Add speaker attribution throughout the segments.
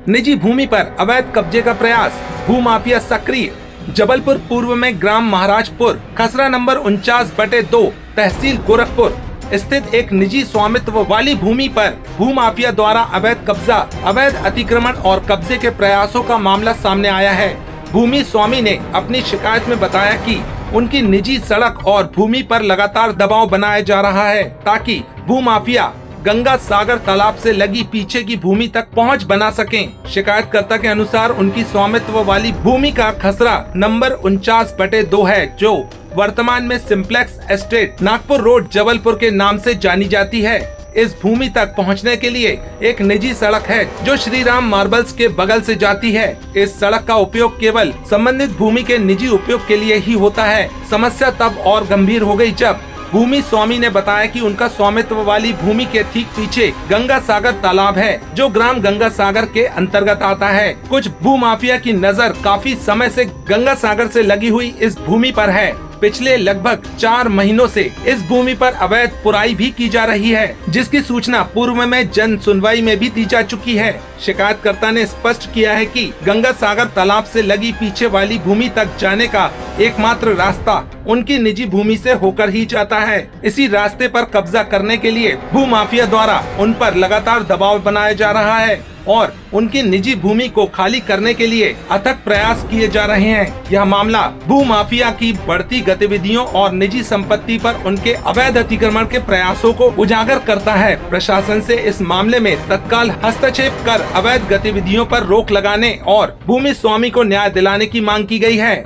Speaker 1: निजी भूमि पर अवैध कब्जे का प्रयास, भूमाफिया सक्रिय। जबलपुर पूर्व में ग्राम महाराजपुर, खसरा नंबर 49/2, तहसील गोरखपुर स्थित एक निजी स्वामित्व वाली भूमि पर भूमाफिया द्वारा अवैध कब्जा, अवैध अतिक्रमण और कब्जे के प्रयासों का मामला सामने आया है। भूमि स्वामी ने अपनी शिकायत में बताया कि उनकी निजी सड़क और भूमि पर लगातार दबाव बनाया जा रहा है ताकि भूमाफिया गंगा सागर तालाब से लगी पीछे की भूमि तक पहुंच बना सकें। शिकायतकर्ता के अनुसार उनकी स्वामित्व वाली भूमि का खसरा नंबर 49/2 है, जो वर्तमान में simplex estate Nagpur road Jabalpur के नाम से जानी जाती है। इस भूमि तक पहुंचने के लिए एक निजी सड़क है जो श्री राम मार्बल्स के बगल से जाती है। इस सड़क का उपयोग केवल संबंधित भूमि के निजी उपयोग के लिए ही होता है। समस्या तब और गंभीर हो गई जब भूमि स्वामी ने बताया कि उनका स्वामित्व वाली भूमि के ठीक पीछे गंगा सागर तालाब है, जो ग्राम गंगा सागर के अंतर्गत आता है। कुछ भूमाफिया की नजर काफी समय से गंगा सागर से लगी हुई इस भूमि पर है। पिछले लगभग 4 महीनों से इस भूमि पर अवैध पुराई भी की जा रही है, जिसकी सूचना पूर्व में जन सुनवाई में भी दी जा चुकी है। शिकायतकर्ता ने स्पष्ट किया है कि गंगा सागर तालाब से लगी पीछे वाली भूमि तक जाने का एकमात्र रास्ता उनकी निजी भूमि से होकर ही जाता है। इसी रास्ते पर कब्जा करने के लिए भूमाफिया द्वारा उन पर लगातार दबाव बनाया जा रहा है और उनकी निजी भूमि को खाली करने के लिए अथक प्रयास किए जा रहे हैं। यह मामला भूमाफिया की बढ़ती गतिविधियों और निजी संपत्ति पर उनके अवैध अतिक्रमण के प्रयासों को उजागर करता है। प्रशासन से इस मामले में तत्काल हस्तक्षेप कर अवैध गतिविधियों पर रोक लगाने और भूमि स्वामी को न्याय दिलाने की मांग की गई है।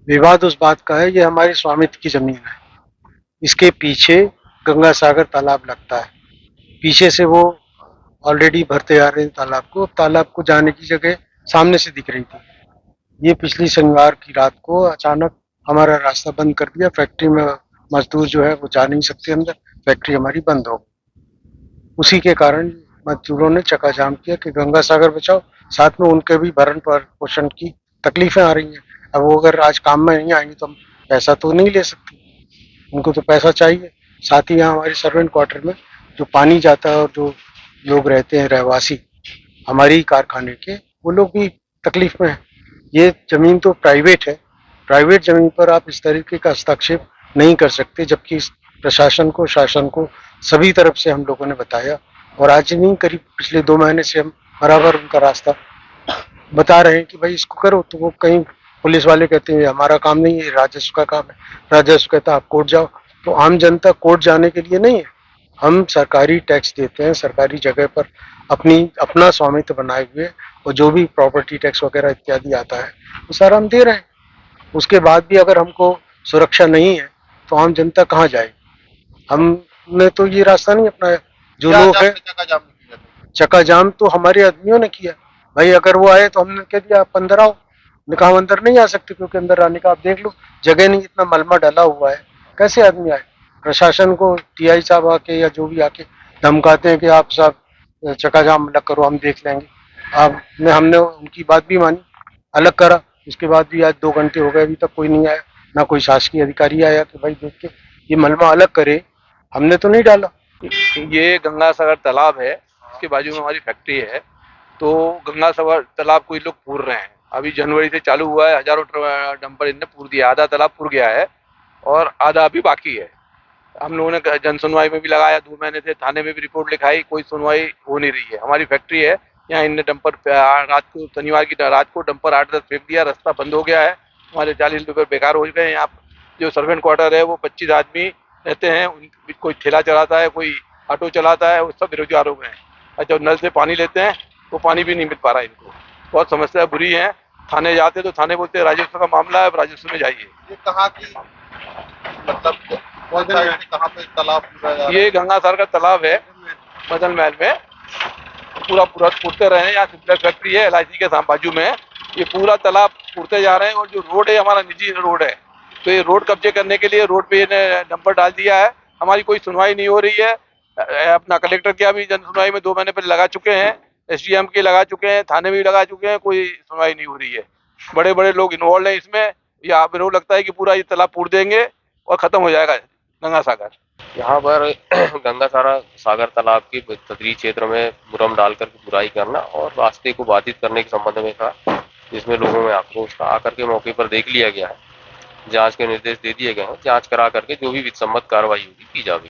Speaker 2: विवाद उस बात का है, ये हमारी स्वामित्व की जमीन है। इसके पीछे गंगा सागर तालाब लगता है। पीछे से वो ऑलरेडी भरते आ रहे हैं तालाब को जाने की जगह सामने से दिख रही थी। ये पिछली शनिवार की रात को अचानक हमारा रास्ता बंद कर दिया। फैक्ट्री में मजदूर जो है वो जा नहीं सकते अंदर, फैक्ट्री हमारी बंद हो गई। उसी के कारण मजदूरों ने चक्का जाम किया कि गंगा सागर बचाओ, साथ में उनके भी भरण पोषण की तकलीफें आ रही हैं। अब वो अगर आज काम में नहीं आएंगे तो हम पैसा तो नहीं ले सकते, उनको तो पैसा चाहिए। साथ ही यहाँ हमारे सर्वेंट क्वार्टर में जो पानी जाता है और जो लोग रहते हैं रहवासी हमारी कारखाने के, वो लोग भी तकलीफ में हैं। ये जमीन तो प्राइवेट है, प्राइवेट जमीन पर आप इस तरीके का हस्तक्षेप नहीं कर सकते, जबकि प्रशासन को, शासन को सभी तरफ से हम लोगों ने बताया और आज नहीं करीब पिछले 2 महीने से हम बराबर उनका रास्ता बता रहे हैं कि भाई इसको करो। तो वो कहीं पुलिस वाले कहते हैं हमारा काम नहीं है, राजस्व का काम है। राजस्व कहता है आप कोर्ट जाओ। तो आम जनता कोर्ट जाने के लिए नहीं है। हम सरकारी टैक्स देते हैं, सरकारी जगह पर अपना स्वामित्व बनाए हुए, और जो भी प्रॉपर्टी टैक्स वगैरह इत्यादि आता है वो सारा हम दे रहे हैं। उसके बाद भी अगर हमको सुरक्षा नहीं है तो आम जनता कहाँ जाए? हमने तो ये रास्ता नहीं अपनाया। जो लोग है चक्का जाम तो हमारे आदमियों ने किया। भाई अगर वो आए तो हमने कह दिया आप अंदर आओ। कहा हम अंदर नहीं आ सकते क्योंकि अंदर आने का आप देख लो जगह नहीं, इतना मलबा डला हुआ है, कैसे आदमी आए? प्रशासन को टीआई साहब आके या जो भी आके धमकाते हैं कि आप साहब चक्का जाम अलग करो, हम देख लेंगे। हमने उनकी बात भी मानी, अलग करा। उसके बाद भी आज 2 घंटे हो गए, अभी तक कोई नहीं आया, ना कोई शासकीय अधिकारी आया कि भाई देख के ये मलबा अलग करे। हमने तो नहीं डाला।
Speaker 3: ये गंगा सागर तालाब है, इसके बाजू में हमारी फैक्ट्री है। तो गंगा सागर तालाब को ये लोग पूर रहे हैं। अभी जनवरी से चालू हुआ है, हजारों डंपर इनने पूर दिया। आधा तालाब पूर गया है और आधा अभी बाकी है। हम लोगों ने जन सुनवाई में भी लगाया, 2 महीने से थाने में भी रिपोर्ट लिखाई, कोई सुनवाई हो नहीं रही है। हमारी फैक्ट्री है, यहाँ इनने डंपर रात को, शनिवार की रात को डंपर 8-10 फेंक दिया, रास्ता बंद हो गया है। हमारे 40 रुपये बेकार हो गए। यहाँ जो सर्वेंट क्वार्टर है वो 25 आदमी रहते हैं। कोई ठेला चलाता है, कोई ऑटो चलाता है, वो सब बेरोजगार हो गए हैं। और जब नल से पानी लेते हैं तो पानी भी नहीं मिल पा रहा है इनको। बहुत समस्या बुरी है। थाने जाते तो थाने बोलते हैं राजस्व का मामला है, राजस्व में जाइए।
Speaker 4: ये कहाँ की मतलब कहाँ पे तालाब?
Speaker 3: ये गंगा सागर का तालाब है, मदन महल में। पूरा पूरते रहे हैं। यहाँ सिंप्लेक्स फैक्ट्री है LIC के बाजू में। ये पूरा तालाब पूरते जा रहे हैं और जो रोड है हमारा निजी रोड है। तो ये रोड कब्जे करने के लिए रोड पे इन्हें डंपर डाल दिया है। हमारी कोई सुनवाई नहीं हो रही है। अपना कलेक्टर की भी जन सुनवाई में 2 महीने पहले लगा चुके हैं, SDM के लगा चुके हैं, थाने में भी लगा चुके हैं, कोई सुनवाई नहीं हो रही है। बड़े बड़े लोग इन्वॉल्व हैं इसमें। ये आप लोग लगता है कि पूरा ये तालाब पूर देंगे और खत्म हो जाएगा गंगा सागर।
Speaker 5: यहाँ पर गंगा सागर तालाब के तटीय क्षेत्र में मुरम डालकर बुराई करना और रास्ते को बाधित करने के संबंध में था, जिसमें लोगों में आक्रोश था। आकर के मौके पर देख लिया गया है, जांच के निर्देश दे दिए गए हैं। जांच करा करके जो भी विधिसम्मत कार्रवाई होगी की जाएगी।